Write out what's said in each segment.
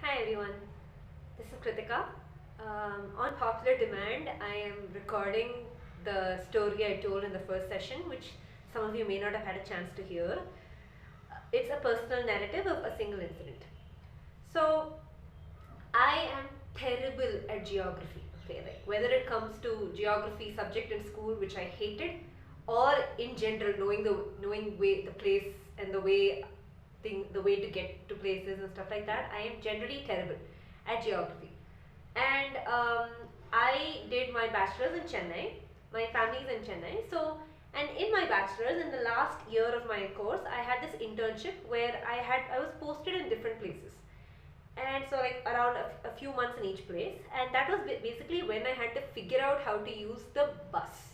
Hi everyone, this is Krithika. On popular demand, I am recording the story I told in the first session, which some of you may not have had a chance to hear. It's a personal narrative of a single incident. So, I am terrible at geography. Okay, like whether it comes to geography subject in school, which I hated, or in general knowing way the place and the way to get to places and stuff like that. I am generally terrible at geography, and I did my bachelor's in Chennai. My family is in Chennai, so and in my bachelor's, in the last year of my course, I had this internship where I was posted in different places, and so like around a few months in each place, and that was basically when I had to figure out how to use the bus,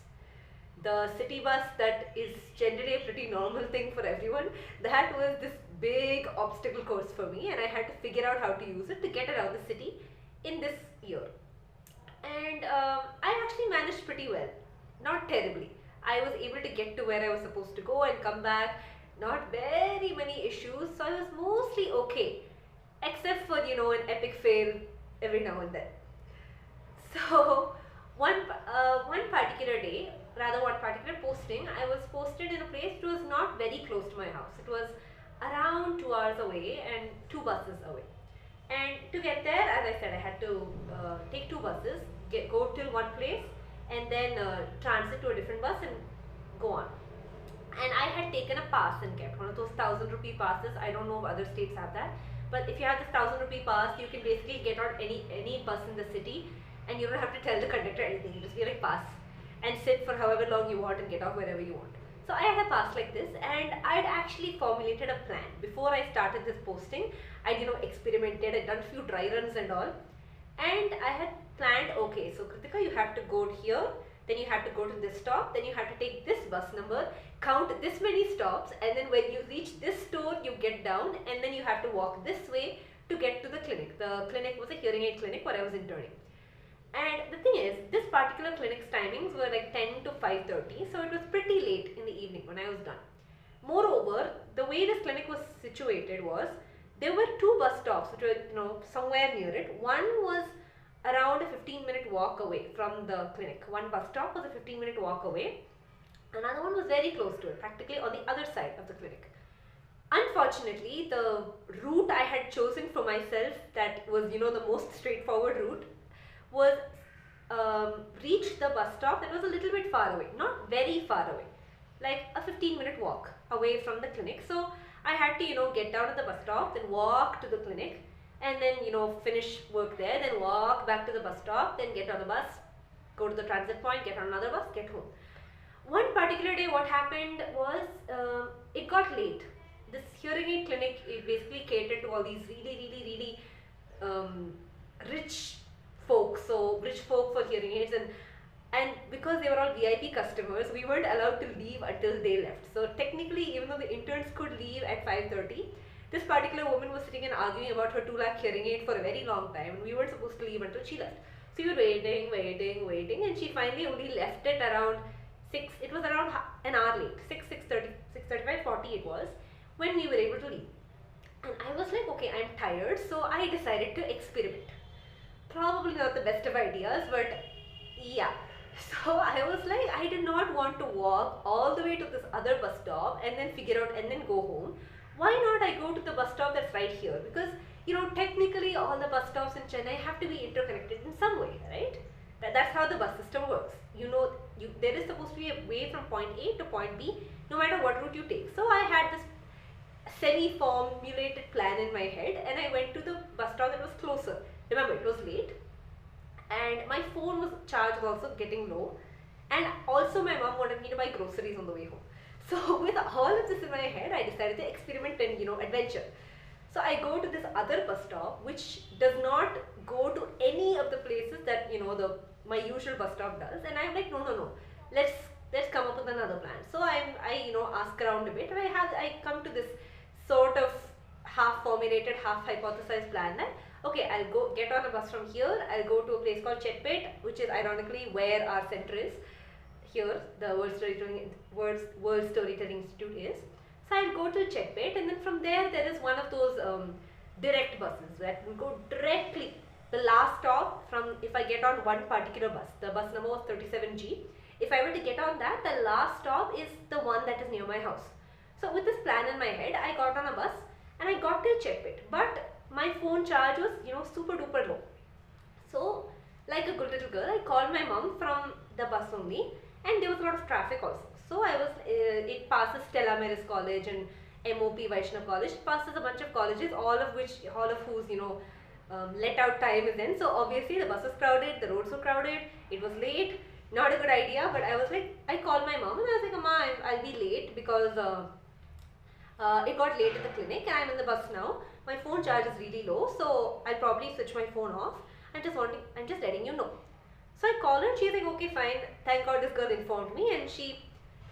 the city bus that is generally a pretty normal thing for everyone. That was this big obstacle course for me, and I had to figure out how to use it to get around the city in this year. And I actually managed pretty well, not terribly. I was able to get to where I was supposed to go and come back, not very many issues, so I was mostly okay, except for an epic fail every now and then. So one particular day, rather one particular posting, I was posted in a place which was not very close to my house. It was around 2 hours away and two buses away. And to get there, as I said, I had to take two buses, go till one place, and then transit to a different bus and go on. And I had taken a pass and kept one of those 1,000 rupee passes. I don't know if other states have that, but if you have this 1,000 rupee pass, you can basically get on any bus in the city, and you don't have to tell the conductor anything. You just be like pass, and sit for however long you want and get off wherever you want. So I had a pass like this, and I'd actually formulated a plan before I started this posting. I'd experimented, I'd done a few dry runs and all, and I had planned, okay, so Krithika, you have to go here, then you have to go to this stop, then you have to take this bus number, count this many stops, and then when you reach this store, you get down, and then you have to walk this way to get to the clinic. The clinic was a hearing aid clinic where I was interning. And the thing is, this particular clinic's timings were like 10 to 5:30, so it was pretty late in the evening when I was done. Moreover, the way this clinic was situated was, there were two bus stops which were somewhere near it. One was around a 15-minute walk away from the clinic. One bus stop was a 15-minute walk away. Another one was very close to it, practically on the other side of the clinic. Unfortunately, the route I had chosen for myself, that was the most straightforward route, was reach the bus stop that was a little bit far away, not very far away, like a 15-minute walk away from the clinic. So I had to get down at the bus stop, then walk to the clinic, and then finish work there, then walk back to the bus stop, then get on the bus, go to the transit point, get on another bus, get home. One particular day, what happened was, it got late. This hearing aid clinic, it basically catered to all these really rich folk, so rich folk for hearing aids, and because they were all VIP customers, we weren't allowed to leave until they left. So technically, even though the interns could leave at 5:30, this particular woman was sitting and arguing about her 2 lakh hearing aid for a very long time, and we weren't supposed to leave until she left. So we were waiting, and she finally only left it around 6. It was around an hour late, 6:30, 6:35, 40 it was, when we were able to leave. And I was like, okay, I'm tired, so I decided to experiment. Probably not the best of ideas, but yeah. So I was like, I did not want to walk all the way to this other bus stop and then figure out and then go home. Why not I go to the bus stop that's right here? Because technically all the bus stops in Chennai have to be interconnected in some way, right? That's how the bus system works. There is supposed to be a way from point A to point B, no matter what route you take. So I had this semi-formulated plan in my head, and I went to the bus stop that was closer. Remember, it was late, and my phone was charged, was also getting low, and also my mom wanted me to buy groceries on the way home. So with all of this in my head, I decided to experiment and adventure. So I go to this other bus stop, which does not go to any of the places that my usual bus stop does, and I'm like, no, let's come up with another plan. So I ask around a bit, and I come to this sort of half formulated, half hypothesized plan that, okay, I'll go get on a bus from here, I'll go to a place called Chetpet, which is ironically where our center is. Here, the World Storytelling Institute is. So I'll go to Chetpet, and then from there is one of those direct buses that will go directly. The last stop from, if I get on one particular bus, the bus number was 37G. If I were to get on that, the last stop is the one that is near my house. So with this plan in my head, I got on a bus and I got till Chetpet. But my phone charge was, super duper low. So, like a good little girl, I called my mom from the bus only, and there was a lot of traffic also. So it passes Stella Maris College and MOP Vaishnav College. It passes a bunch of colleges, all of whose, let out time is in. So obviously the bus was crowded, the roads were crowded, it was late. Not a good idea, but I was like, I called my mom and I was like, Amma, I'll be late because it got late at the clinic and I'm in the bus now. My phone charge is really low, so I'll probably switch my phone off. I'm just letting you know. So I called her and she's like, okay, fine. Thank God this girl informed me, and she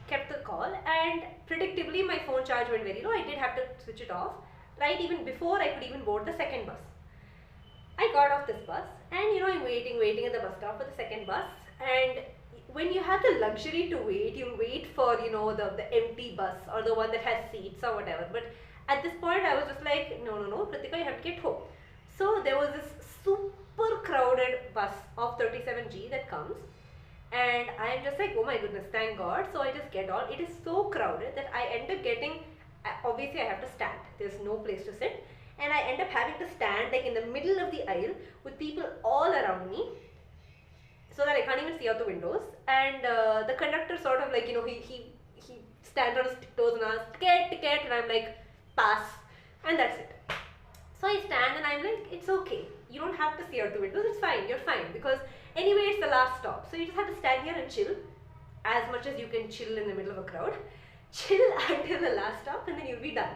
kept the call. And predictably, my phone charge went very low. I did have to switch it off, right, even before I could even board the second bus. I got off this bus and I'm waiting at the bus stop for the second bus. And when you have the luxury to wait, you'll wait for the empty bus or the one that has seats or whatever. But at this point I was just like, no, Krithika, you have to get home. So there was this super crowded bus of 37G that comes, and I am just like, oh my goodness, thank God. So I just get on. It is so crowded that I end up getting, obviously I have to stand, there's no place to sit, and I end up having to stand like in the middle of the aisle with people all around me, so that I can't even see out the windows. And the conductor sort of like, he stands on his toes and asks, ticket, and I'm like, pass, and that's it. So I stand and I'm like, it's okay, you don't have to see out the windows, it's fine, you're fine, because anyway it's the last stop. So you just have to stand here and chill as much as you can chill in the middle of a crowd. Chill until the last stop and then you'll be done.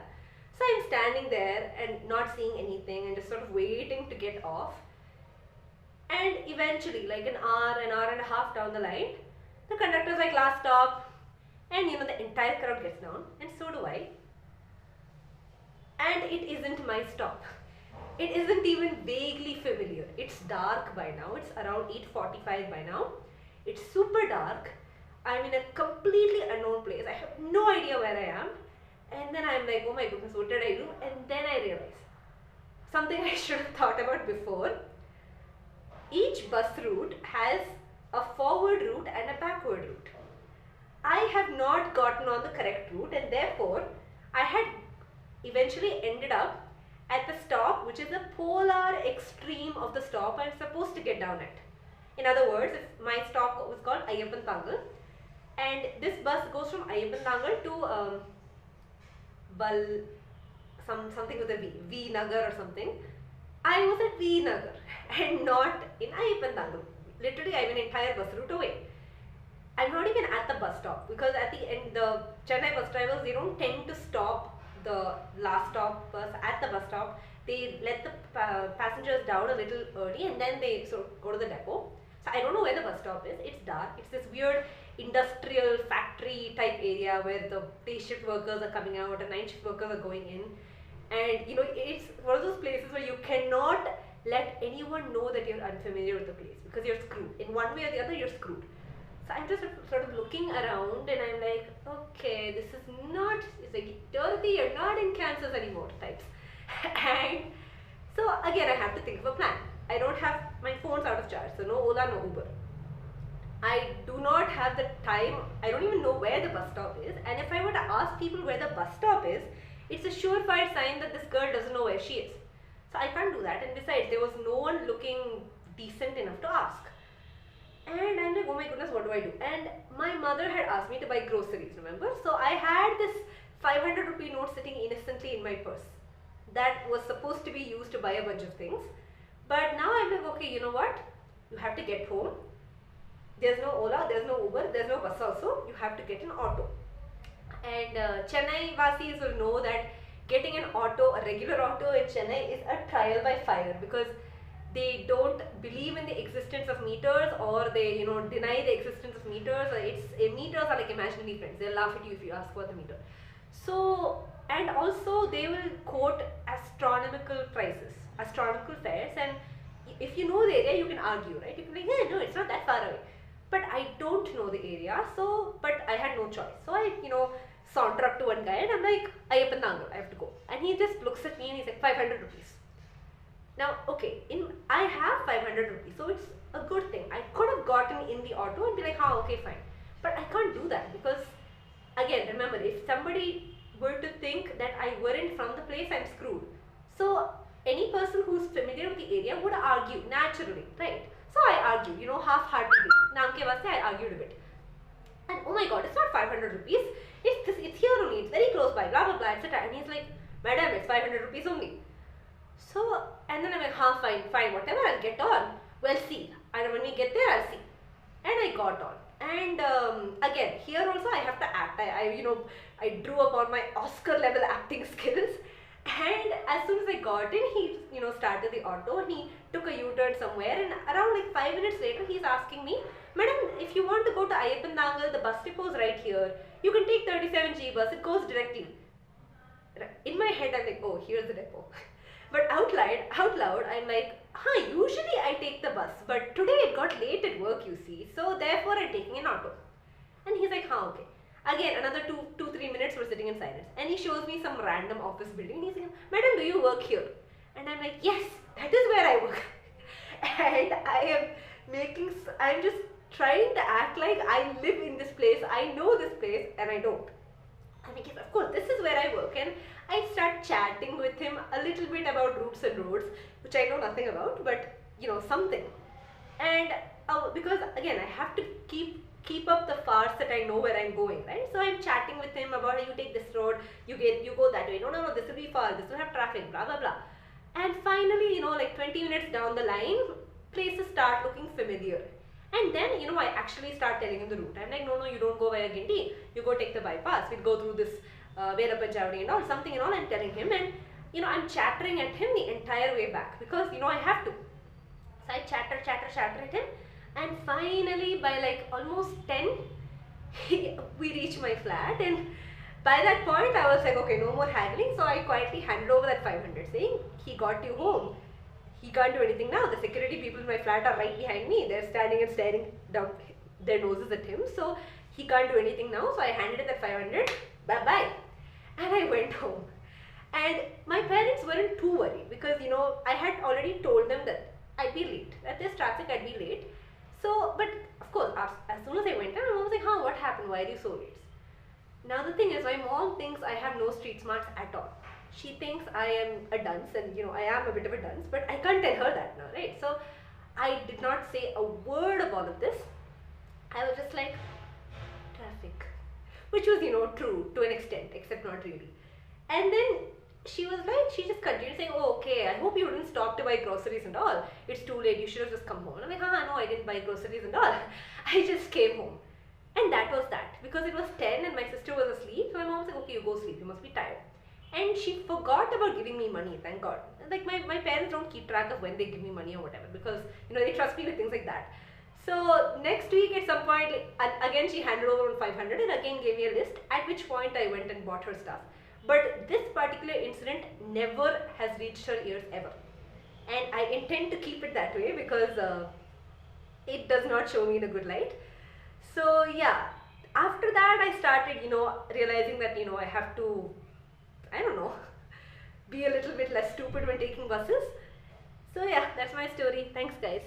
So I'm standing there and not seeing anything and just sort of waiting to get off. And eventually, like an hour and a half down the line, the conductor's like, last stop, and the entire crowd gets down, and so do I. And it isn't my stop. It isn't even vaguely familiar. It's dark by now. It's around 8:45 by now. It's super dark. I'm in a completely unknown place. I have no idea where I am. And then I'm like, oh my goodness, what did I do? And then I realize something I should have thought about before. Each bus route has a forward route and a backward route. I have not gotten on the correct route, and therefore I had eventually ended up at the stop which is the polar extreme of the stop I'm supposed to get down at. In other words, if my stop was called Ayyappan Tangal, and this bus goes from Ayyappan Tangal to something with a V Nagar or something. I was at V Nagar and not in Ayyappan Tangal. Literally, I'm an entire bus route away. I'm not even at the bus stop, because at the end, the Chennai bus drivers, they don't tend to stop the last stop bus at the bus stop. They let the passengers down a little early and then they sort of go to the depot. So I don't know where the bus stop is. It's dark. It's this weird industrial factory type area where the day shift workers are coming out and night shift workers are going in. And it's one of those places where you cannot let anyone know that you're unfamiliar with the place, because you're screwed. In one way or the other, you're screwed. So I'm just sort of looking around and I'm like, okay, this is not, it's like, Dorothy, you're not in Kansas anymore types. And so again, I have to think of a plan. I don't have, my phone's out of charge, so no Ola, no Uber. I do not have the time, I don't even know where the bus stop is, and if I were to ask people where the bus stop is, it's a surefire sign that this girl doesn't know where she is. So I can't do that, and besides, there was no one looking decent enough to ask. And I'm like, oh my goodness, what do I do? And my mother had asked me to buy groceries, remember? So I had this 500 rupee note sitting innocently in my purse that was supposed to be used to buy a bunch of things. But now I'm like, okay, you know what? You have to get home. There's no Ola, there's no Uber, there's no bus also. You have to get an auto. And Chennai Vasis will know that getting an auto, a regular auto in Chennai, is a trial by fire, because they don't believe in the existence of meters, or they deny the existence of meters. Meters are like imaginary friends. They'll laugh at you if you ask about the meter. So, and also they will quote astronomical prices, astronomical fares, and if you know the area, you can argue, right? You can be like, yeah, no, it's not that far away. But I don't know the area, so, but I had no choice. So I, saunter up to one guy and I'm like, Ayappanangal, I have to go. And he just looks at me and he's like, 500 rupees. Now, okay, I have 500 rupees, so it's a good thing. I could have gotten in the auto and be like, okay, fine. But I can't do that because, again, remember, if somebody were to think that I weren't from the place, I'm screwed. So, any person who's familiar with the area would argue naturally, right? So, I argued, half-heartedly. Namke vaste, I argued a bit. And oh my god, it's not 500 rupees. It's here only. It's very close by. Blah blah blah, etc. And he's like, madam, it's 500 rupees only. So, and then I'm like, fine, whatever, I'll get on. Well, see, and when we get there, I'll see. And I got on. And again, here also I have to act. I drew upon my Oscar level acting skills. And as soon as I got in, he, started the auto and he took a U-turn somewhere. And around like 5 minutes later, he's asking me, madam, if you want to go to Ayappanangal, the bus depot is right here. You can take 37G bus, it goes directly. In my head, I'm like, oh, here's the depot. But out loud, I'm like, usually I take the bus, but today it got late at work, you see, so therefore I'm taking an auto. And he's like, okay. Again, another 3 minutes we're sitting in silence. And he shows me some random office building. And he's like, madam, do you work here? And I'm like, yes, that is where I work. And I'm just trying to act like I live in this place, I know this place, and I don't. I'm like, yes, of course, this is where I work. And I start chatting with him a little bit about routes and roads, which I know nothing about, but something. And because again, I have to keep up the farce that I know where I'm going, right? So I'm chatting with him about, you take this road, you go that way. No, this will be far. This will have traffic. Blah blah blah. And finally, like 20 minutes down the line, places start looking familiar. And then, I actually start telling him the route. I'm like, no, you don't go via Guindy. You go take the bypass. We'll go through this Veerapanjavadi and all, something and all. I'm telling him, and I'm chattering at him the entire way back because I have to. So I chatter at him, and finally by like almost 10, we reach my flat. And by that point, I was like, okay, no more haggling. So I quietly handed over that 500, saying, he got you home. He can't do anything now. The security people in my flat are right behind me. They're standing and staring down their noses at him. So he can't do anything now. So I handed him that 500. Bye-bye. And I went home. And my parents weren't too worried because, I had already told them that I'd be late. That there's traffic, I'd be late. So, but of course, as soon as I went in, my mom was like, what happened? Why are you so late? Now the thing is, my mom thinks I have no street smarts at all. She thinks I am a dunce, and I am a bit of a dunce, but I can't tell her that now, right? So I did not say a word of all of this. I was just like, traffic, which was, true to an extent, except not really. And then she was like, she just continued saying, oh, okay, I hope you didn't stop to buy groceries and all. It's too late, you should have just come home. And I'm like, no, I didn't buy groceries and all. I just came home. And that was that. Because it was 10 and my sister was asleep, so my mom was like, okay, you go sleep, you must be tired. And she forgot about giving me money, thank God. Like my parents don't keep track of when they give me money or whatever because, they trust me with things like that. So next week at some point, again she handed over 500 and again gave me a list, at which point I went and bought her stuff. But this particular incident never has reached her ears ever. And I intend to keep it that way because it does not show me in a good light. So yeah, after that I started, realizing that, I have to, I don't know, be a little bit less stupid when taking buses. So yeah, that's my story. Thanks guys.